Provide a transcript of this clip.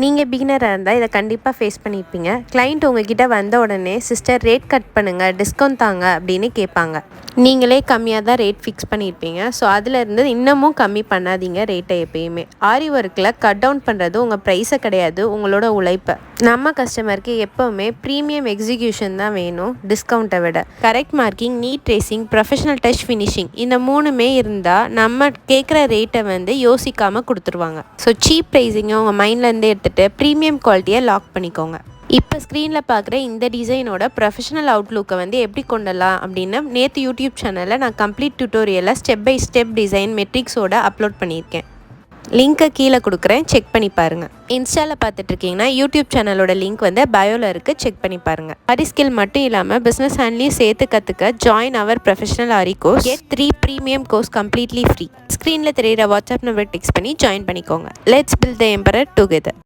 நீங்கள் பிகினராக இருந்தால் இதை கண்டிப்பாக ஃபேஸ் பண்ணியிருப்பீங்க. கிளைண்ட் உங்ககிட்ட வந்த உடனே சிஸ்டர் ரேட் கட் பண்ணுங்கள், டிஸ்கவுண்ட் தாங்க அப்படின்னு கேட்பாங்க. நீங்களே கம்மியாக தான் ரேட் ஃபிக்ஸ் பண்ணியிருப்பீங்க. ஸோ அதிலேருந்து இன்னமும் கம்மி பண்ணாதீங்க ரேட்டை எப்பயுமே. ஆரி ஒர்க்கில் கட் டவுன் பண்ணுறது உங்கள் ப்ரைஸை கிடையாது, உங்களோட உழைப்பை. நம்ம கஸ்டமருக்கு எப்போவுமே ப்ரீமியம் எக்ஸிக்யூஷன் தான் வேணும் டிஸ்கவுண்ட்டை விட. Correct marking, neat tracing, professional touch finishing இந்த 3மே இருந்தால் நம்ம கேட்குற ரேட்டை யோசிக்காமல் கொடுத்துருவாங்க. ஸோ சீப் ப்ரைஸிங்கை உங்கள் மைண்ட்லேருந்து எடுத்துகிட்டு ப்ரீமியம் குவாலிட்டியை லாக் பண்ணிக்கோங்க. இப்போ ஸ்க்ரீனில் பார்க்குற இந்த டிசைனோட ப்ரொஃபஷனல் அவுட்லுக்கை எப்படி கொண்டலாம் அப்படின்னு நேற்று யூடியூப் சேனலில் நான் கம்ப்ளீட் டியூட்டோரியலை ஸ்டெப் பை ஸ்டெப் டிசைன் மெட்ரிக்ஸோட அப்லோட் பண்ணியிருக்கேன். லிங்க்கை கீழே கொடுக்குறேன், செக் பண்ணி பாருங்கள். இன்ஸ்டாவில் பார்த்துட்ருக்கீங்கன்னா யூடியூப் சேனலோட லிங்க் பயோவில் இருக்குது, செக் பண்ணி பாருங்கள். ஆரி ஸ்கில் மட்டும் இல்லாமல் பிஸ்னஸ் ஹேண்ட்லையும் சேர்த்து கற்றுக்க join our professional Aari course. Get 3 premium course completely free. ஸ்க்ரீனில் தெரியிற வாட்ஸ்அப் நம்பர் டெக்ஸ்ட் பண்ணி ஜாயின் பண்ணிக்கோங்க. Let's build the emperor together.